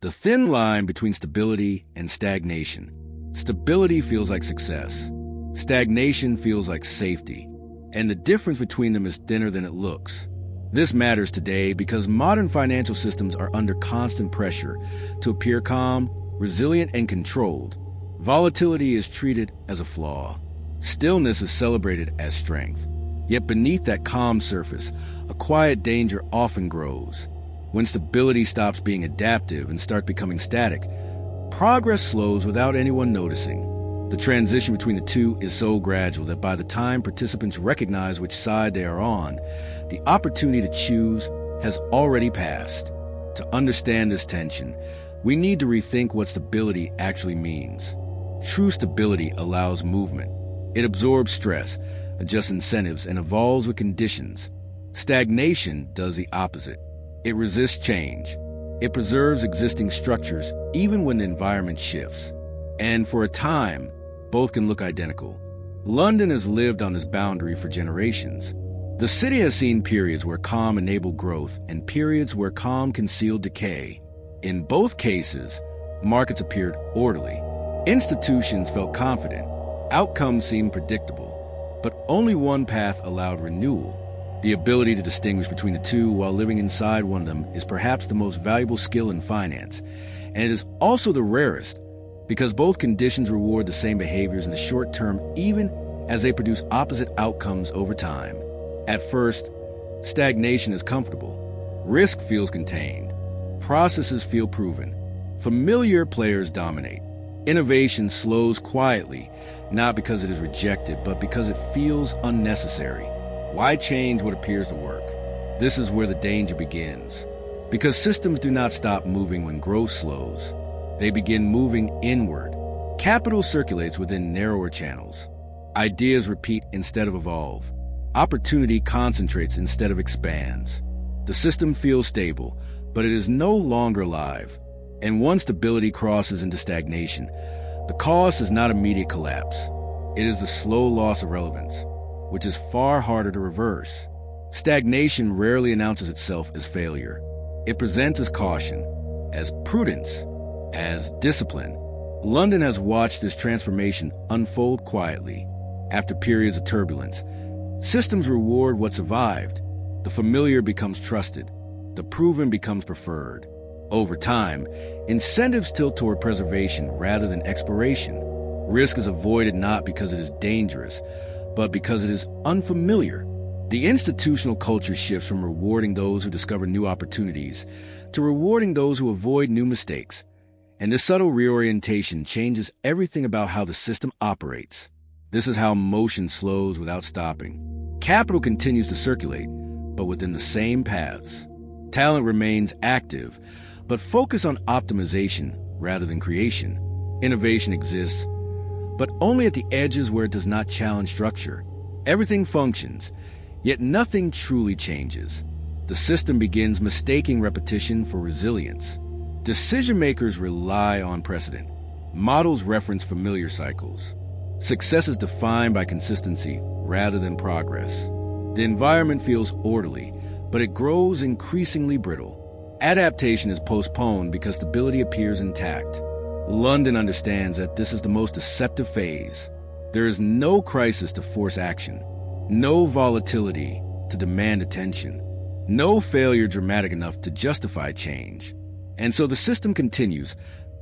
The thin line between stability and stagnation. Stability feels like success. Stagnation feels like safety. And the difference between them is thinner than it looks. This matters today because modern financial systems are under constant pressure to appear calm, resilient, and controlled. Volatility is treated as a flaw. Stillness is celebrated as strength. Yet beneath that calm surface, a quiet danger often grows. When stability stops being adaptive and starts becoming static, progress slows without anyone noticing. The transition between the two is so gradual that by the time participants recognize which side they are on, the opportunity to choose has already passed. To understand this tension, we need to rethink what stability actually means. True stability allows movement. It absorbs stress, adjusts incentives, and evolves with conditions. Stagnation does the opposite. It resists change. It preserves existing structures even when the environment shifts. And for a time, both can look identical. London has lived on this boundary for generations. The city has seen periods where calm enabled growth and periods where calm concealed decay. In both cases, markets appeared orderly. Institutions felt confident. Outcomes seemed predictable. But only one path allowed renewal. The ability to distinguish between the two while living inside one of them is perhaps the most valuable skill in finance, and it is also the rarest because both conditions reward the same behaviors in the short term even as they produce opposite outcomes over time. At first, stagnation is comfortable. Risk feels contained. Processes feel proven. Familiar players dominate. Innovation slows quietly, not because it is rejected, but because it feels unnecessary. Why change what appears to work? This is where the danger begins. Because systems do not stop moving when growth slows. They begin moving inward. Capital circulates within narrower channels. Ideas repeat instead of evolve. Opportunity concentrates instead of expands. The system feels stable, but it is no longer alive. And once stability crosses into stagnation, the cost is not immediate collapse. It is the slow loss of relevance, which is far harder to reverse. Stagnation rarely announces itself as failure. It presents as caution, as prudence, as discipline. London has watched this transformation unfold quietly. After periods of turbulence, systems reward what survived. The familiar becomes trusted. The proven becomes preferred. Over time, incentives tilt toward preservation rather than exploration. Risk is avoided not because it is dangerous, but because it is unfamiliar. The institutional culture shifts from rewarding those who discover new opportunities to rewarding those who avoid new mistakes. And this subtle reorientation changes everything about how the system operates. This is how motion slows without stopping. Capital continues to circulate, but within the same paths. Talent remains active, but focus on optimization rather than creation. Innovation exists, but only at the edges where it does not challenge structure. Everything functions, yet nothing truly changes. The system begins mistaking repetition for resilience. Decision-makers rely on precedent. Models reference familiar cycles. Success is defined by consistency rather than progress. The environment feels orderly, but it grows increasingly brittle. Adaptation is postponed because stability appears intact. London understands that this is the most deceptive phase. There is no crisis to force action, no volatility to demand attention, no failure dramatic enough to justify change. And so the system continues,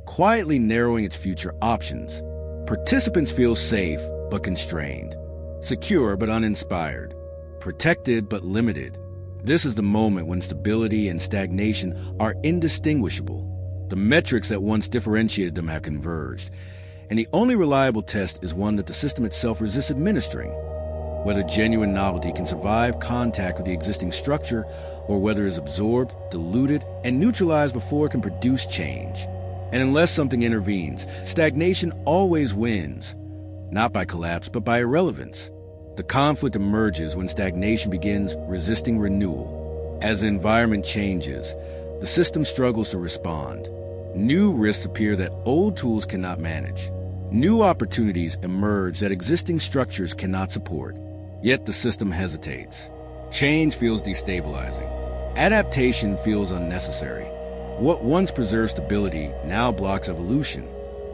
quietly narrowing its future options. Participants feel safe but constrained, secure but uninspired, protected but limited. This is the moment when stability and stagnation are indistinguishable. The metrics that once differentiated them have converged, and the only reliable test is one that the system itself resists administering. Whether genuine novelty can survive contact with the existing structure, or whether it is absorbed, diluted, and neutralized before it can produce change. And unless something intervenes, stagnation always wins, not by collapse, but by irrelevance. The conflict emerges when stagnation begins resisting renewal. As the environment changes, the system struggles to respond. New risks appear that old tools cannot manage. New opportunities emerge that existing structures cannot support. Yet the system hesitates. Change feels destabilizing. Adaptation feels unnecessary. What once preserved stability now blocks evolution.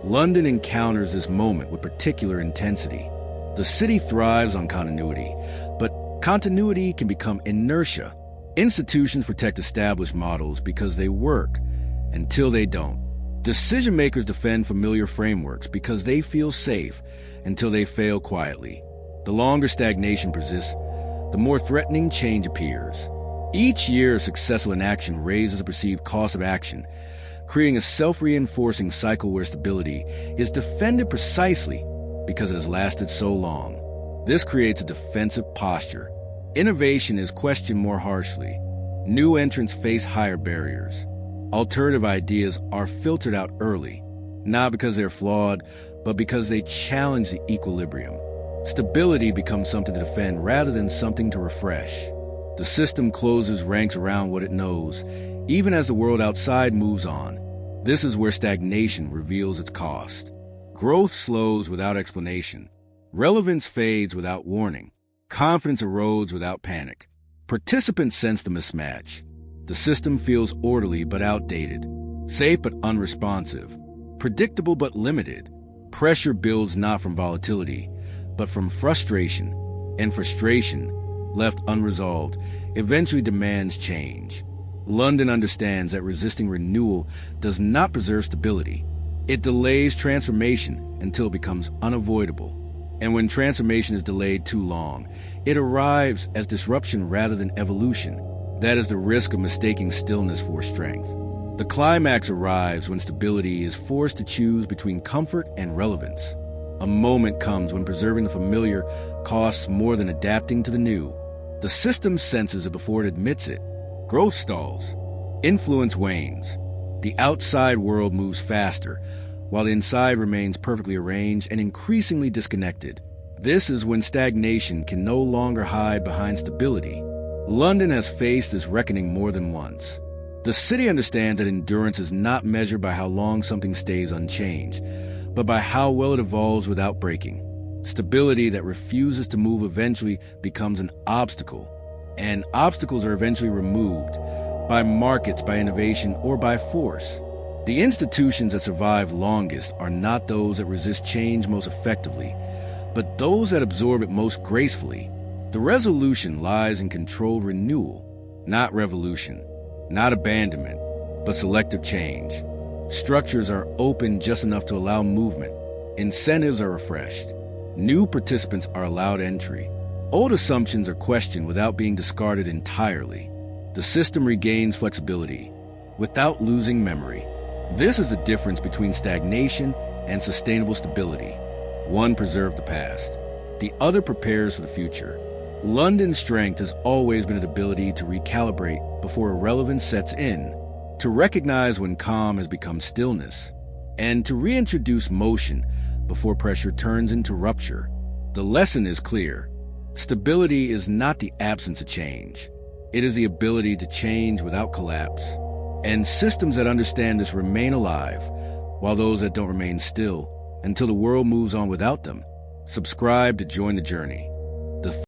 London encounters this moment with particular intensity. The city thrives on continuity, but continuity can become inertia. Institutions protect established models because they work until they don't. Decision makers defend familiar frameworks because they feel safe until they fail quietly. The longer stagnation persists, the more threatening change appears. Each year of successful inaction raises the perceived cost of action, creating a self-reinforcing cycle where stability is defended precisely because it has lasted so long. This creates a defensive posture. Innovation is questioned more harshly. New entrants face higher barriers. Alternative ideas are filtered out early, not because they're flawed, but because they challenge the equilibrium. Stability becomes something to defend rather than something to refresh. The system closes ranks around what it knows, even as the world outside moves on. This is where stagnation reveals its cost. Growth slows without explanation. Relevance fades without warning. Confidence erodes without panic. Participants sense the mismatch. The system feels orderly but outdated, safe but unresponsive, predictable but limited. Pressure builds not from volatility, but from frustration, and frustration, left unresolved, eventually demands change. London understands that resisting renewal does not preserve stability. It delays transformation until it becomes unavoidable. And when transformation is delayed too long, it arrives as disruption rather than evolution. That is the risk of mistaking stillness for strength. The climax arrives when stability is forced to choose between comfort and relevance. A moment comes when preserving the familiar costs more than adapting to the new. The system senses it before it admits it. Growth stalls. Influence wanes. The outside world moves faster, while the inside remains perfectly arranged and increasingly disconnected. This is when stagnation can no longer hide behind stability. London has faced this reckoning more than once. The city understands that endurance is not measured by how long something stays unchanged, but by how well it evolves without breaking. Stability that refuses to move eventually becomes an obstacle, and obstacles are eventually removed by markets, by innovation, or by force. The institutions that survive longest are not those that resist change most effectively, but those that absorb it most gracefully. The resolution lies in controlled renewal, not revolution, not abandonment, but selective change. Structures are open just enough to allow movement. Incentives are refreshed. New participants are allowed entry. Old assumptions are questioned without being discarded entirely. The system regains flexibility without losing memory. This is the difference between stagnation and sustainable stability. One preserves the past. The other prepares for the future. London's strength has always been its ability to recalibrate before irrelevance sets in, to recognize when calm has become stillness, and to reintroduce motion before pressure turns into rupture. The lesson is clear. Stability is not the absence of change. It is the ability to change without collapse. And systems that understand this remain alive, while those that don't remain still until the world moves on without them. Subscribe to join the journey. The